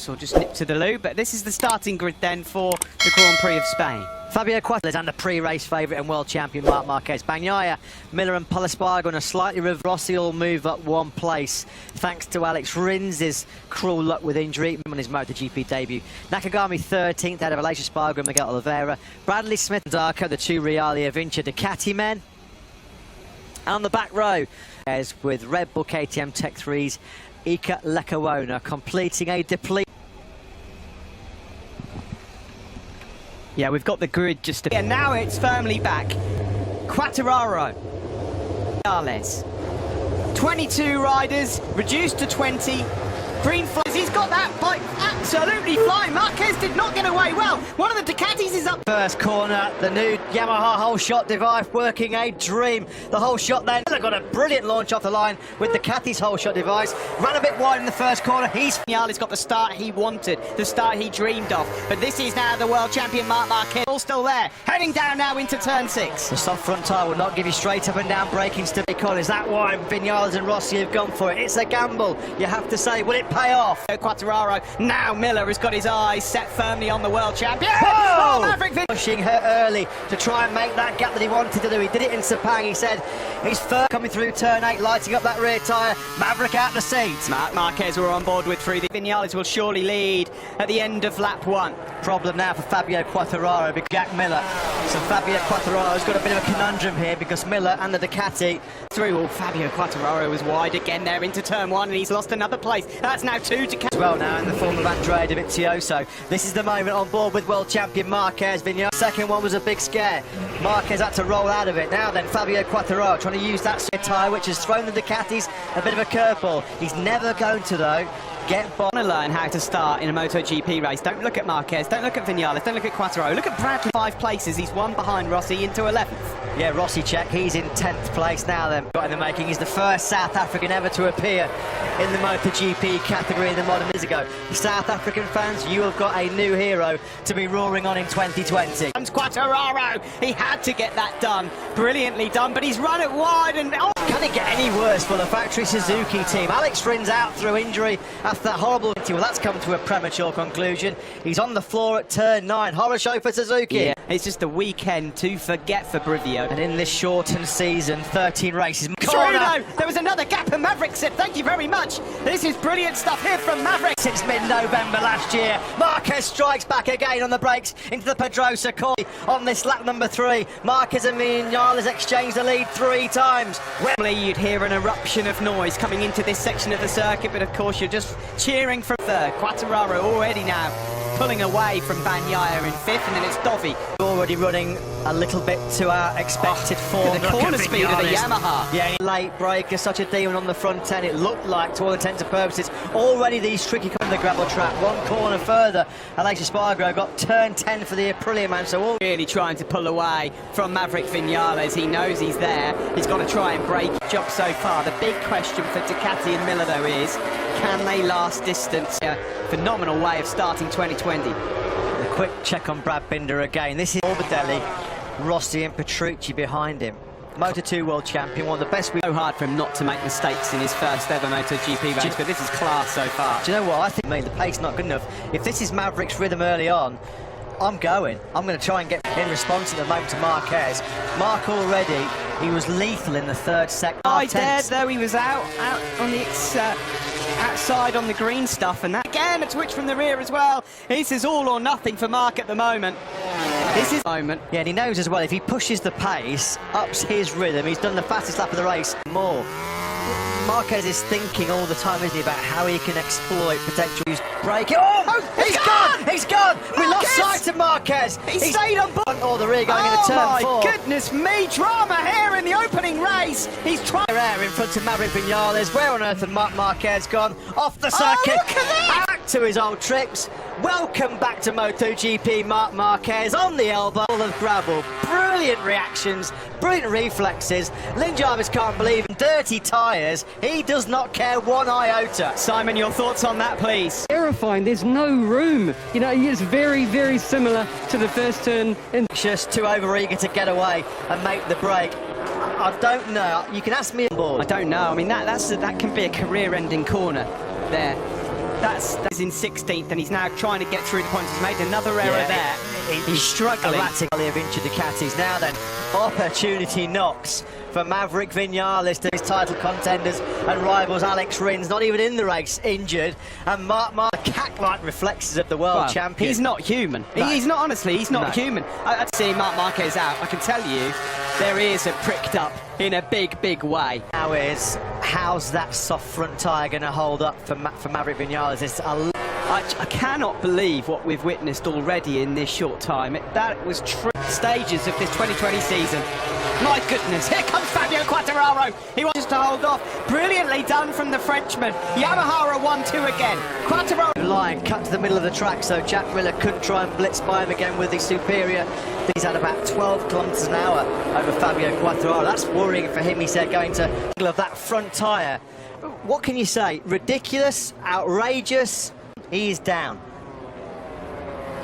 or just nip to the loo, but this is the starting grid then for the Grand Prix of Spain. Fabio Quartararo and the pre-race favourite and world champion Marc Marquez. Bagnaia, Miller and Polispargo on a slightly reversed. Rossi will move up one place thanks to Alex Rinz's cruel luck with injury on his MotoGP debut. Nakagami 13th out of Aleix Espargaro and Miguel Oliveira. Bradley Smith and Zarco, the two Realia Vinci Ducati men. And on the back row, as with Red Bull KTM Tech 3's Iker Lecuona completing a deplete. Yeah, we've got the grid just... And now it's firmly back. Quartararo. Jerez. 22 riders, reduced to 20. Green flags, he's got that bike absolutely flying. Marquez did not get away well. One of the Ducatis is up. First corner, the new Yamaha whole shot device working a dream. The whole shot then got a brilliant launch off the line with Ducati's whole shot device. Ran a bit wide in the first corner. Vinales got the start he wanted, the start he dreamed of. But this is now the world champion Marc Marquez, all still there. Heading down now into turn 6. The soft front tyre will not give you straight up and down braking stability. Is that why Vinales and Rossi have gone for it? It's a gamble, you have to say. Will it pay off? Quartararo, now Miller has got his eyes set firmly on the world champion. Whoa! Oh, Maverick Pushing her early to try and make that gap that he wanted to do. He did it in Sepang. He said he's first coming through turn 8, lighting up that rear tyre. Maverick out the seat. Marc Marquez were on board with 3. The Vinales will surely lead at the end of lap 1. Problem now for Fabio Quartararo because Jack Miller. So Fabio Quartararo's got a bit of a conundrum here because Miller and the Ducati through. Oh, Fabio Quartararo was wide again there into turn 1 and he's lost another place. That's now 2 Ducati. Well now in the form of Andrea Dovizioso. This is the moment on board with world champion Marquez. Vinales. Second one was a big scare. Marquez had to roll out of it. Now then Fabio Quartararo trying to use that tyre which has thrown the Ducatis a bit of a curveball. He's never going to though get by. Want to learn how to start in a MotoGP race. Don't look at Marquez, don't look at Vinales, don't look at Quartararo. Look at Bradley. 5 places, he's 1 behind Rossi into 11th. Yeah, Rossi check, he's in 10th place now then. Got in the making, he's the first South African ever to appear in the MotoGP category in the modern years ago. South African fans, you have got a new hero to be roaring on in 2020. Comes Quartararo, he had to get that done. Brilliantly done, but he's run it wide and... Oh. Can it get any worse for the factory Suzuki team? Alex Rins out through injury after that horrible... Well, that's come to a premature conclusion. He's on the floor at turn 9. Horror show for Suzuki. Yeah, it's just a weekend to forget for Brivio. And in this shortened season, 13 races. Though, there was another gap and Maverick said, thank you very much. This is brilliant stuff here from Maverick. Since mid-November last year, Marquez strikes back again on the brakes into the Pedrosa corner on this lap number 3. Marquez and Vinales exchange the lead 3 times. Normally you'd hear an eruption of noise coming into this section of the circuit, but of course you're just cheering from third. Quartararo already now pulling away from Bagnaia in 5th, and then it's Dovi. Already running a little bit to our expected form. The corner speed of the Yamaha. Yeah, late breaker, such a demon on the front end. It looked like, to all intents and purposes, already these tricky on the gravel track. 1 corner further, Aleix Espargaro got turn 10 for the Aprilia man, so all really trying to pull away from Maverick Vinales. He knows he's there. He's got to try and break it. Job so far. The big question for Ducati and Miller, though, is can they last distance? A phenomenal way of starting 2020. A quick check on Brad Binder again. This is Morbidelli, Rossi and Petrucci behind him. Moto2 world champion, one of the best. So hard for him not to make mistakes in his first ever MotoGP race, but this is class so far. Do you know what? I think the pace not good enough. If this is Maverick's rhythm early on, I'm going to try and get in response at the moment to Marquez. Mark already, he was lethal in the 3rd sector. I dared though, he was out on the outside on the green stuff, and that again a twitch from the rear as well. This is all or nothing for Mark at the moment. This is moment. Yeah, and he knows as well, if he pushes the pace, ups his rhythm, he's done the fastest lap of the race more. Marquez is thinking all the time, isn't he, about how he can exploit potential braking. Oh, he's gone! He's gone! Marquez! We lost sight of Marquez! He stayed on board! Oh, the rear going into turn 4. Oh my goodness me, drama here in the opening race! He's trying... Air in front of Maverick Vinales. Where on earth had Marc Marquez gone? Off the circuit! Oh, look at that! Back to his old tricks. Welcome back to MotoGP, Marc Marquez on the elbow of gravel. Brilliant reactions, brilliant reflexes. Lynn Jarvis can't believe in dirty tyres. He does not care 1 iota. Simon, your thoughts on that, please? Terrifying, there's no room. You know, it's very, very similar to the first turn. Just too overeager to get away and make the break. I don't know. You can ask me on board. I don't know. I mean, that can be a career-ending corner there. That's in 16th, and he's now trying to get through the points. He's made another error there. He's struggling. Erratically of injured Ducatis. Now then, opportunity knocks for Maverick Vinales to his title contenders and rivals Alex Rins, not even in the race, injured. And Mark cat-like reflexes of the world champion. He's not human. No. He's not, honestly, he's not human. I'd see Marc Marquez out. I can tell you, their ears are pricked up in a big, big way. Now is, how's that soft front tyre going to hold up for Maverick Vinales? It's I cannot believe what we've witnessed already in this short time. That was true stages of this 2020 season. My goodness, here comes Fabio Quartararo. He wants to hold off. Brilliantly done from the Frenchman. Yamaha are 1-2 again. Quartararo. Line cut to the middle of the track, so Jack Miller couldn't try and blitz by him again with the Superior. He's had about 12 kilometres an hour over Fabio Quartararo. That's worrying for him, he said, going to of that front tyre. What can you say? Ridiculous, outrageous. He is down.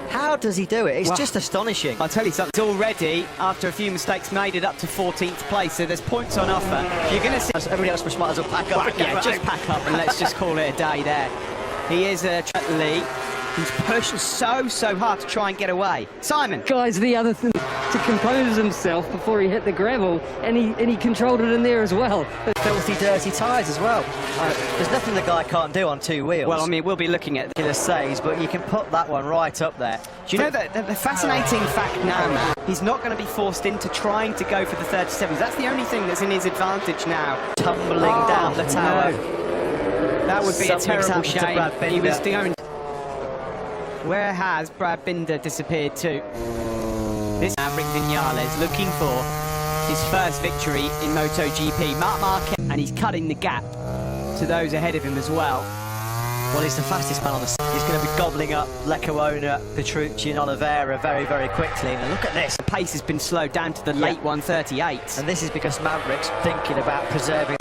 How does he do it? It's just astonishing. I'll tell you something. He's already, after a few mistakes, made it up to 14th place, so there's points on offer. You're going to see... Everybody else might as well pack up. Yeah, just pack up and let's just call it a day there. He is a lead. He's pushing so hard to try and get away. Simon. Guys, the other thing, to compose himself before he hit the gravel, and he controlled it in there as well. Filthy, dirty tyres as well. There's nothing the guy can't do on two wheels. Well, I mean, we'll be looking at the saves, but you can put that one right up there. Do you know that the fascinating fact now, Matt, he's not going to be forced into trying to go for the 37s. That's the only thing that's in his advantage now. Tumbling down the tower. No. That would be a terrible shame. He was going... Where has Brad Binder disappeared to? This Maverick Vinales looking for his first victory in MotoGP. Marc Marquez, and he's cutting the gap to those ahead of him as well. Well, he's the fastest man on the... He's going to be gobbling up Lecuona, Petrucci and Oliveira very, very quickly. And look at this. The pace has been slowed down to the late 138. And this is because Maverick's thinking about preserving...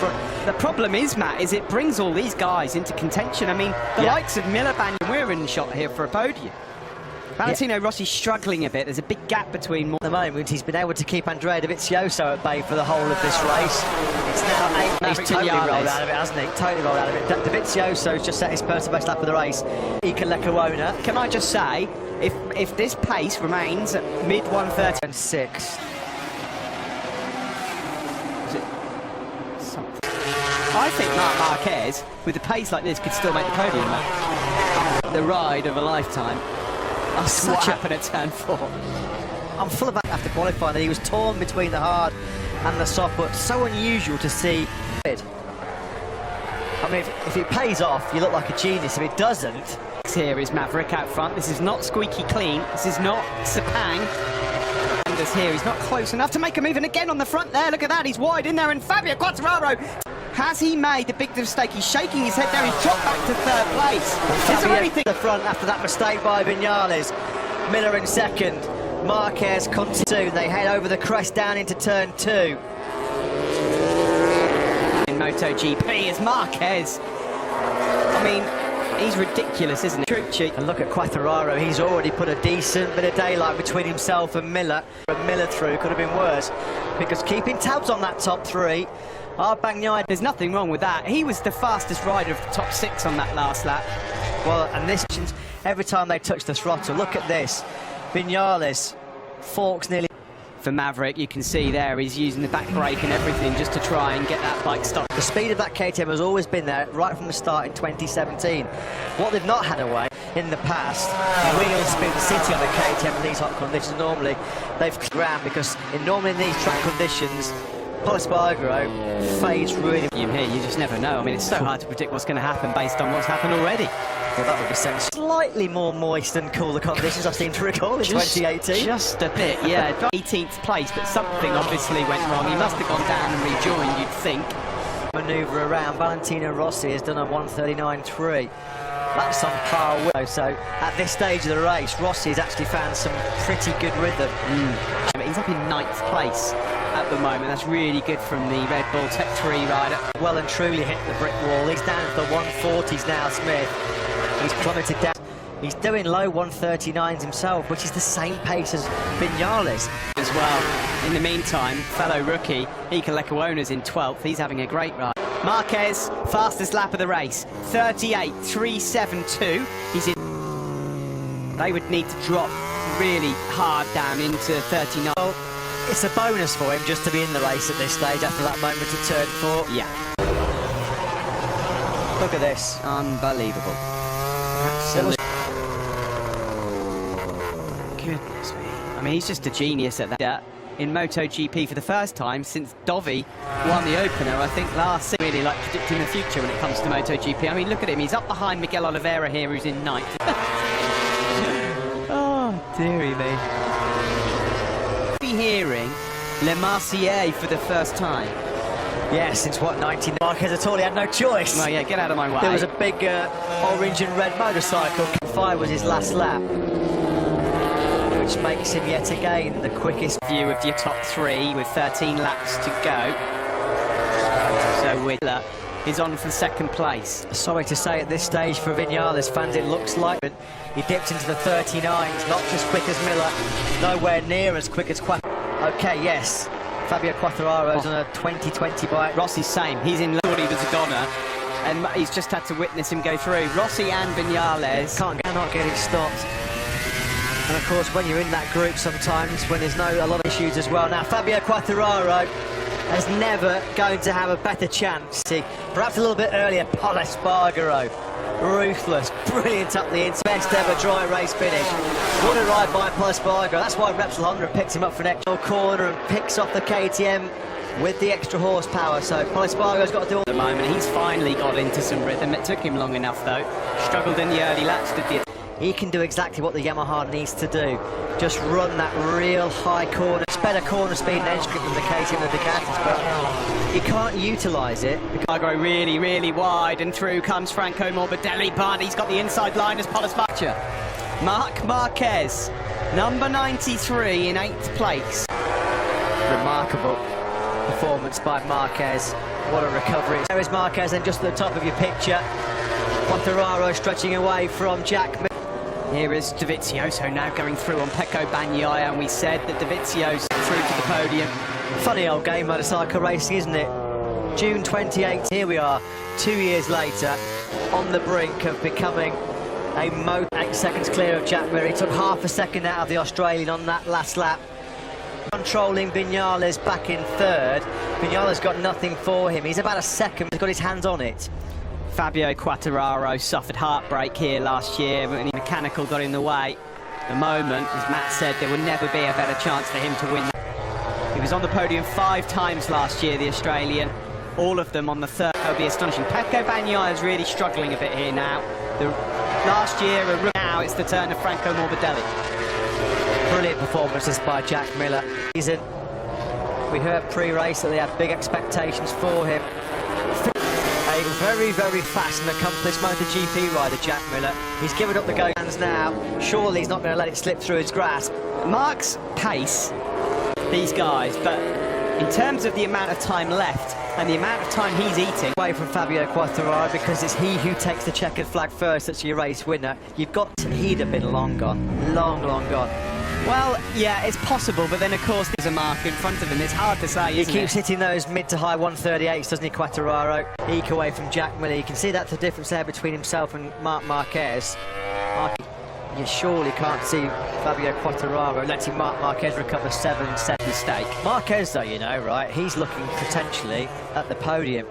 The problem is, Matt, is it brings all these guys into contention. I mean, the likes of Miller, we're in the shot here for a podium. Valentino Rossi's struggling a bit. There's a big gap between... At the moment, he's been able to keep Andrea Dovizioso at bay for the whole of this race. It's now 8. He's totally rolled out of it, hasn't he? Totally rolled out of it. Dovizioso's just set his personal best lap of the race. Ika Lecuona. Can I just say, if this pace remains at mid-130... And 6. I think Marc Marquez, with a pace like this, could still make the podium, Matt. The ride of a lifetime. That's what happened at turn 4. I'm full of that after qualifying that he was torn between the hard and the soft, but so unusual to see. I mean, if it pays off, you look like a genius. If it doesn't... Here is Maverick out front. This is not squeaky clean. This is not Sepang. And this here, he's not close enough to make a move. And again on the front there, look at that. He's wide in there, and Fabio Quartararo... Has he made the big mistake? He's shaking his head there. He's dropped back to 3rd place. Is there anything... The front after that mistake by Vinales. Miller in 2nd. Marquez continues. They head over the crest down into turn 2. In MotoGP is Marquez. I mean, he's ridiculous, isn't he? Petrucci. And look at Quartararo. He's already put a decent bit of daylight between himself and Miller. Miller through could have been worse, because keeping tabs on that top 3. Bagnaia, there's nothing wrong with that. He was the fastest rider of the top 6 on that last lap. Well, and this, every time they touch the throttle, look at this. Vinales forks nearly... For Maverick, you can see there, he's using the back brake and everything just to try and get that bike stopped. The speed of that KTM has always been there, right from the start in 2017. What they've not had away in the past, wheel spin city on the KTM in these hot conditions normally, they've ground, because normally in these track conditions, Espargaro fades really... Here, you just never know. I mean, it's so hard to predict what's going to happen based on what's happened already. Well, that would be sense. Slightly more moist and cooler conditions I seem to recall in 2018. Just a bit, yeah. 18th place, but something obviously went wrong. He must have gone down and rejoined, you'd think. Manoeuvre around. Valentino Rossi has done a 1:39.3. That's on par with. So at this stage of the race, Rossi has actually found some pretty good rhythm. He's up in 9th place at the moment. That's really good from the Red Bull Tech 3 rider. Well and truly hit the brick wall. He's down to the 140s now, Smith. He's plummeted down. He's doing low 139s himself, which is the same pace as Vinales. As well. In the meantime, fellow rookie, Ika Lecuona's in 12th. He's having a great ride. Marquez, fastest lap of the race, 38.372. He's in. They would need to drop really hard down into 39. Well, it's a bonus for him just to be in the race at this stage after that moment at turn 4. Yeah. Look at this. Unbelievable. Absolutely. Goodness me. I mean, he's just a genius at that. In MotoGP for the first time since Dovi won the opener, I think last season. Really like predicting the future when it comes to MotoGP. I mean, look at him. He's up behind Miguel Oliveira here, who's in ninth. Oh, dearie me. Hearing Le Marseillaise for the first time. Yeah, since what, 19... Marquez at all, he had no choice. Well, yeah, get out of my way. There was a big orange and red motorcycle. 5 was his last lap, which makes him yet again the quickest view of your top 3 with 13 laps to go. So Whitler is on for second place. Sorry to say at this stage for Vinales fans, it looks like he dipped into the 39s, not as quick as Miller, nowhere near as quick as Okay, yes, Fabio Quartararo's on a 2020 bike. Rossi's same, he's in, thought he was a goner, and he's just had to witness him go through. Rossi and Vinales cannot get it stopped. And of course, when you're in that group sometimes, when there's a lot of issues as well. Now, Fabio Quartararo is never going to have a better chance. See, perhaps a little bit earlier, Pol Espargaro. Ruthless, brilliant up the inside. Best ever dry race finish. What a ride by Pol Espargaro. That's why Repsol Honda picked him up for an extra corner and picks off the KTM with the extra horsepower. So Pol Espargaro's got to do all the moment. He's finally got into some rhythm. It took him long enough though. Struggled in the early laps, did he? He can do exactly what the Yamaha needs to do. Just run that real high corner. It's better corner speed and edge grip than the KTM and the Ducatis, but you can't utilise it. Cargo really, really wide, and through comes Franco Morbidelli, but he's got the inside line as Pol Espargaro. Marc Marquez, number 93 in 8th place. Remarkable performance by Marquez. What a recovery. There is Marquez, and just at the top of your picture, Quartararo stretching away from Jack. Here is Dovizioso now going through on Pecco Bagnaia, and we said that Dovizioso through to the podium. Funny old game, motorcycle racing, isn't it? June 28th, here we are, 2 years later, on the brink of becoming a 8 seconds clear of Jack Miller. He took half a second out of the Australian on that last lap. Controlling Vinales back in 3rd. Vinales got nothing for him. He's about a second, he's got his hands on it. Fabio Quartararo suffered heartbreak here last year when the mechanical got in the way. At the moment, as Matt said, there will never be a better chance for him to win. He was on the podium 5 times last year, the Australian. All of them on the 3rd. That would be astonishing. Pecco Bagnaia is really struggling a bit here now. Last year, now it's the turn of Franco Morbidelli. Brilliant performances by Jack Miller. We heard pre-race that they had big expectations for him. A very, very fast and accomplished MotoGP rider, Jack Miller. He's given up the go hands now. Surely he's not going to let it slip through his grasp. Mark's pace, these guys, but in terms of the amount of time left and the amount of time he's eating. Away from Fabio Quartararo, because it's he who takes the checkered flag first. That's your race winner. He'd have been long gone. Long gone. Well, yeah, it's possible, but then, of course, there's a mark in front of him. It's hard to say, He keeps hitting those mid to high 138s, doesn't he, Quartararo? Eke away from Jack Miller. You can see that's the difference there between himself and Marc Marquez. You surely can't see Fabio Quartararo letting Marc Marquez recover 7 set mistake. Marquez, though, you know, right, he's looking potentially at the podium.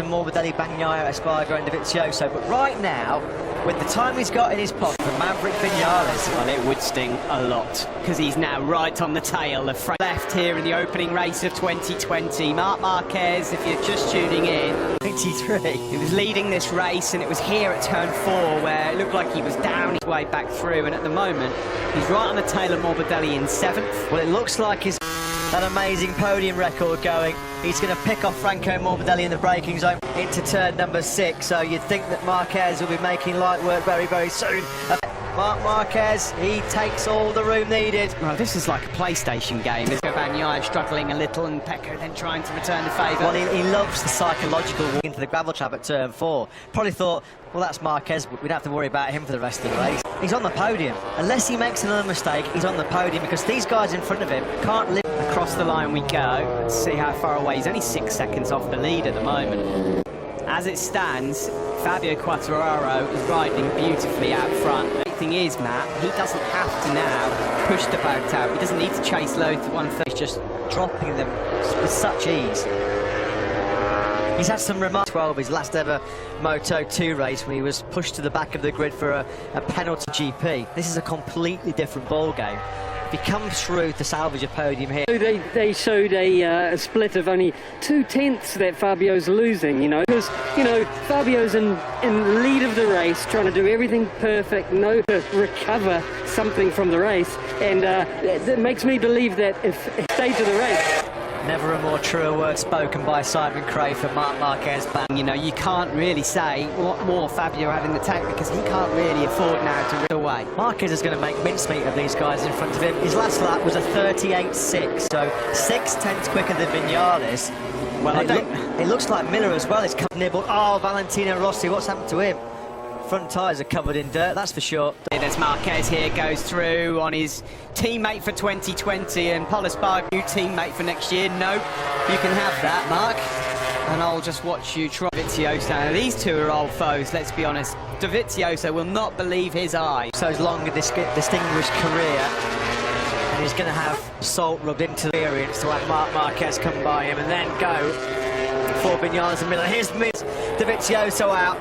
Morbidelli, Bagnaia, Espargaro and Dovizioso, but right now, with the time he's got in his pocket for Maverick Vinales, well, it would sting a lot, because he's now right on the tail of left here in the opening race of 2020. Marc Marquez, if you're just tuning in, 23. He was leading this race, and it was here at turn 4 where it looked like he was down his way back through, and at the moment, he's right on the tail of Morbidelli in 7th. Well, it looks like he's that amazing podium record going. He's going to pick off Franco Morbidelli in the braking zone into turn number 6, so you'd think that Marquez will be making light work very, very soon. Marc Marquez, he takes all the room needed. Well, this is like a PlayStation game. Pecco Bagnaia struggling a little, and Pecco then trying to return the favour. Well, he loves the psychological walk into the gravel trap at turn 4. Probably thought, well, that's Marquez, we don't have to worry about him for the rest of the race. He's on the podium. Unless he makes another mistake, he's on the podium, because these guys in front of him can't live across the line we go. Let's see how far away. He's only 6 seconds off the lead at the moment. As it stands, Fabio Quartararo is riding beautifully out front. The thing is, Matt, he doesn't have to now push the boat out. He doesn't need to chase low to 130. He's just dropping them with such ease. He's had some remarks. 12, his last ever Moto2 race, when he was pushed to the back of the grid for a penalty GP. This is a completely different ball game. If he comes through to salvage a podium here. They showed a split of only 2/10 that Fabio's losing, you know, because, you know, Fabio's in lead of the race, trying to do everything perfect, to recover something from the race, and that makes me believe that if stage of the race. Never a more truer word spoken by Simon Cray for Marc Marquez. You know, you can't really say what more Fabio had in the tank, because he can't really afford now to rip away. Marquez is going to make mincemeat of these guys in front of him. His last lap was a 38.6, so 6/10 quicker than Vinales. Well, it looks like Miller as well is nibbled. Oh, Valentino Rossi, what's happened to him? Front tyres are covered in dirt, that's for sure. There's Marquez here, goes through on his teammate for 2020, and Polispargo, new teammate for next year. No, you can have that, Mark. And I'll just watch you try Dovizioso. Now, these two are old foes, let's be honest. Dovizioso will not believe his eyes. So his long and distinguished career, and he's going to have salt rubbed into the experience to have Marc Marquez come by him and then go for Vinales and Miller. Here's Dovizioso out.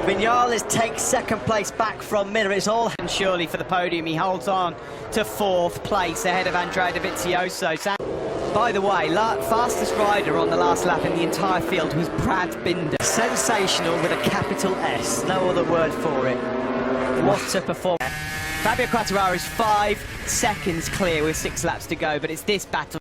Vinales takes second place back from Miller. It's all and surely for the podium. He holds on to 4th place ahead of Andrea Dovizioso. By the way, fastest rider on the last lap in the entire field was Brad Binder. Sensational with a capital S, no other word for it. What a performance. Fabio Quartararo is 5 seconds clear with 6 laps to go, but it's this battle.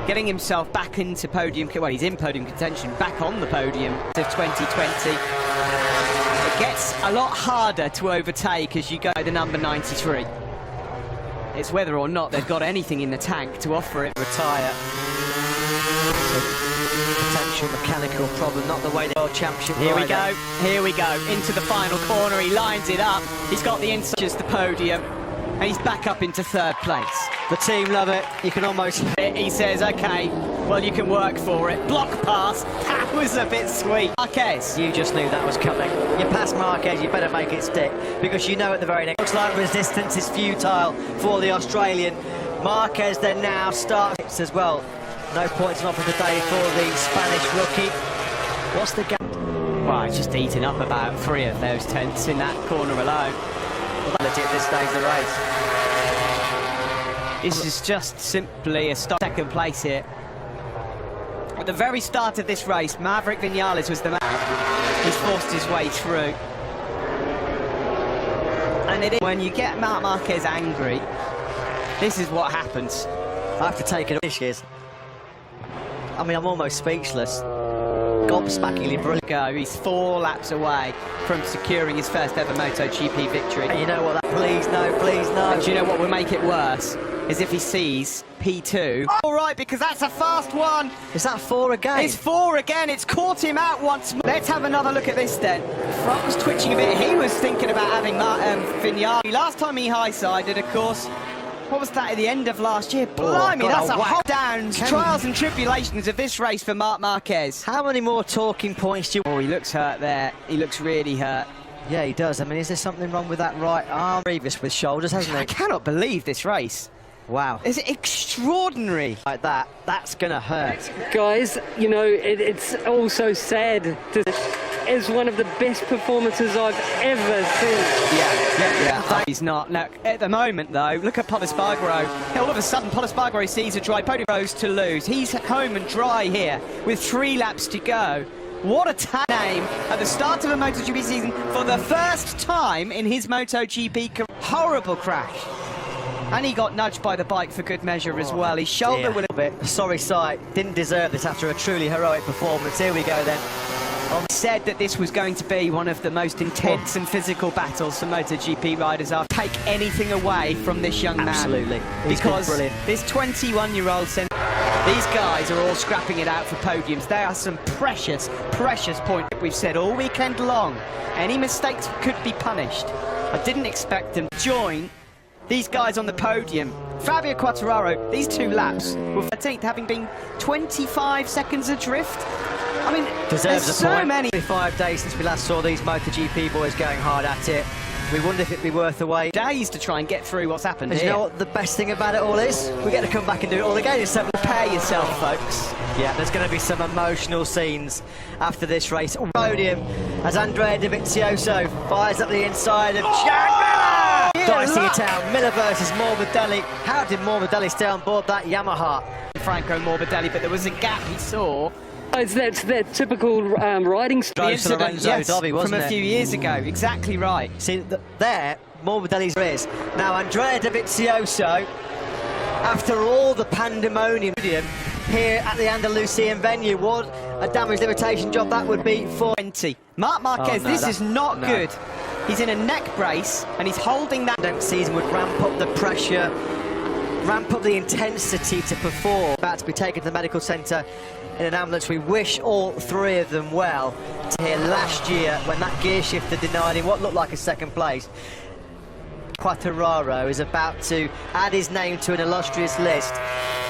Getting himself back into podium, well, he's in podium contention, back on the podium of 2020. It gets a lot harder to overtake as you go to number 93. It's whether or not they've got anything in the tank to offer it. Retire. Potential mechanical problem, not the way the World Championship Here we rider. go, here we go, into the final corner. He lines it up, he's got the inside, just the podium, and he's back up into 3rd place. The team love it, you can almost... He says, okay, well, you can work for it. Block pass, that was a bit sweet. Marquez. You just knew that was coming. You pass Marquez, you better make it stick, because you know at the very next... Looks like resistance is futile for the Australian. Marquez then now starts as well. No points off of the day for the Spanish rookie. What's the gap? Well, he's just eating up about 3 of those tenths in that corner alone. Well, that's at this stage of the race. This is just simply a second place here. At the very start of this race, Maverick Vinales was the man. He's forced his way through. And it is when you get Marc Marquez angry, this is what happens. I have to take it. This is. I mean, I'm almost speechless. Gobsmackingly brilliant. He's 4 laps away from securing his first ever MotoGP victory. And you know what? Please no, please no. And do you know what will make it worse? Is if he sees P2. All right, because that's a fast one. Is that 4 again? It's 4 again. It's caught him out once more. Let's have another look at this then. Front was twitching a bit. He was thinking about having Vinales. Last time he high-sided, of course. What was that at the end of last year? Blimey, that's a hot downs, trials and tribulations of this race for Marc Marquez. How many more talking points do you... Oh, he looks hurt there. He looks really hurt. Yeah, he does. I mean, is there something wrong with that right arm? Previous with shoulders, hasn't he? I cannot believe this race. Wow. It's extraordinary. Like that, that's going to hurt. Guys, you know, it's also sad to... is one of the best performances I've ever seen. Yeah. He's not. Look, at the moment, though, look at Polispargo. All of a sudden, Polispargo sees a dry podium, goes to lose. He's home and dry here with 3 laps to go. What a name at the start of a MotoGP season for the first time in his MotoGP career. Horrible crash. And he got nudged by the bike for good measure as well. His shoulder will... Sorry sight. Didn't deserve this after a truly heroic performance. Here we go then. Said that this was going to be one of the most intense and physical battles for MotoGP riders. I'll take anything away from this young man. Absolutely. Because this 21-year-old these guys are all scrapping it out for podiums. There are some precious points that we've said all weekend long. Any mistakes could be punished. I didn't expect them to join these guys on the podium. Fabio Quartararo, these 2 laps were 13th, having been 25 seconds adrift. I mean, Deserves there's a so point. many 5 days since we last saw these MotoGP boys going hard at it. We wonder if it'd be worth the wait. days to try and get through what's happened And here. you know what the best thing about it all is? We get to come back and do it all again. So Prepare yourself, folks. yeah, there's going to be some emotional scenes after this race. Podium as Andrea Dovizioso fires up the inside of Jack Miller! Dicey town, Miller versus Morbidelli. How did Morbidelli stay on board that Yamaha? Franco Morbidelli, but there was a gap he saw. It's that typical riding style. Drove to Lorenzo Dovi, wasn't from a it? few years ago. Exactly right. See, there, Morbidelli's is. Now, Andrea Dovizioso, after all the pandemonium here at the Andalusian venue, what a damage limitation job that would be for 20. Marc Marquez, Oh, no, this is not good. He's in a neck brace, and he's holding that. season would ramp up the pressure, ramp up the intensity to perform. About to be taken to the medical centre in an ambulance. We wish all 3 of them well. To here last year when that gear shifter denied him what looked like a second place. Quartararo is about to add his name to an illustrious list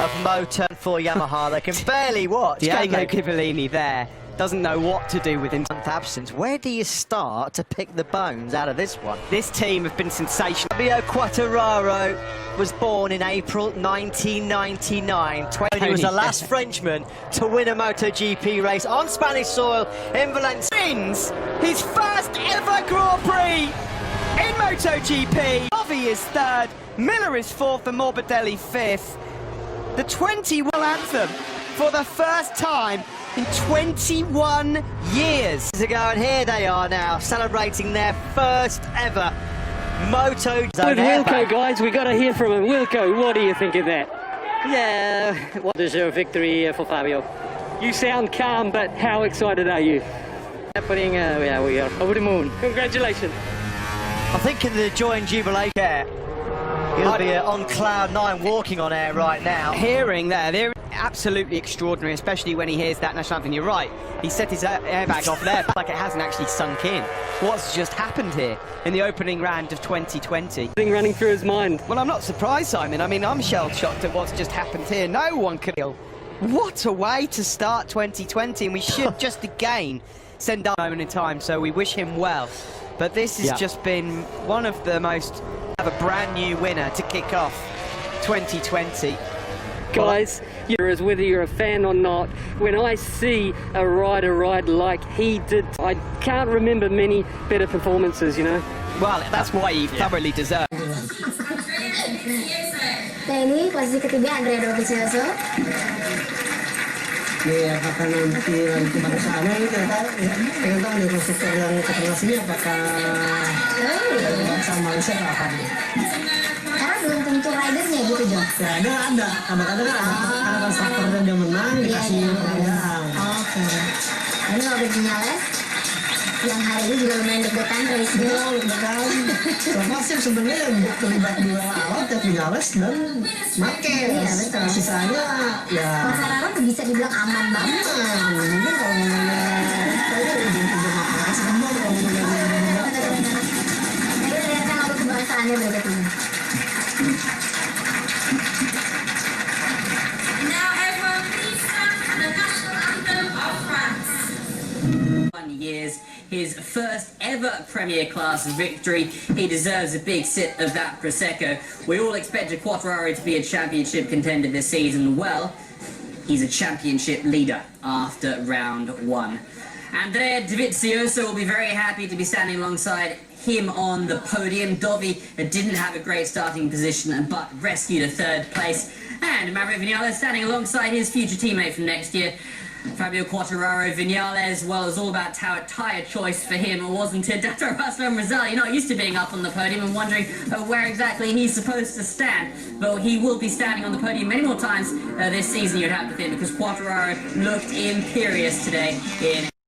of Moto for Yamaha. They can barely watch. Diego Cipollini there doesn't know what to do with him. Month absence. Where do you start to pick the bones out of this one? This team have been sensational. Fabio Quartararo was born in April 1999. He was the last Frenchman to win a MotoGP race on Spanish soil in Valencia. Wins his first ever Grand Prix in MotoGP. Dovi is 3rd, Miller is 4th, and Morbidelli 5th. The 21 anthem for the first time in 21 years. Ago, and here they are now celebrating their first ever Moto With Zone Wilco, airbag. guys, we got to hear from him. Wilco, what do you think of that? Yeah, what is your victory for Fabio? You sound calm, but how excited are you? Happening, yeah, we are over the moon. Congratulations. I think in the joy and jubilation, he'll be on cloud 9 walking on air right now. Hearing there, they're absolutely extraordinary, especially when he hears that national anthem. You're right, he set his airbag off there, like it hasn't actually sunk in. What's just happened here in the opening round of 2020? Thing running through his mind. Well, I'm not surprised, Simon. I mean, I'm shell-shocked at what's just happened here. No one could... What a way to start 2020, and we should just again send our moment in time, so we wish him well. But this has just been one of the most... have a brand new winner to kick off 2020. Guys, whether you're a fan or not, when I see a rider ride like he did, I can't remember many better performances, you know. Well, that's why he thoroughly deserved. Nah, ini posisi ketiga Andrea Dovizioso. Ya, apakah nanti lagi pada sana ini pengen tahu nih konstruktor yang keterasnya apakah sama Malaysia atau apa nih? Karena belum tentu ridernya gitu, Jo. Ya ada kadang-kadang ada konstruktornya dia menang dikasih perbedaan. Oke. Ini mobil Vinales yang hari ini juga lumayan deg-degan race-nya. Sama sih sebenarnya yang terlibat 2 alat ya Vinales dan Marquez. Iya, betul. Sisanya ya Quartararo tuh bisa dibilang aman banget. mungkin kalau ngomongnya kayaknya ujung-ujung Marquez gembor kalau ngomongnya. Ayo lihatkan lagu kebangsaannya berikut ini. Now everyone please stand for the national anthem of France. Years, his first ever Premier Class victory. He deserves a big sip of that Prosecco. We all expected Quartararo to be a championship contender this season. Well, he's a championship leader after round 1. Andrea Dovizioso will be very happy to be standing alongside him on the podium. Dovi didn't have a great starting position but rescued a 3rd place. And Maverick Vinales standing alongside his future teammate from next year, Fabio Quartararo. Vinales, well, it was all about tyre choice for him, wasn't it? Dr. Russell Rizal, you're not used to being up on the podium and wondering where exactly he's supposed to stand. But he will be standing on the podium many more times this season, you'd have to think, because Quartararo looked imperious today in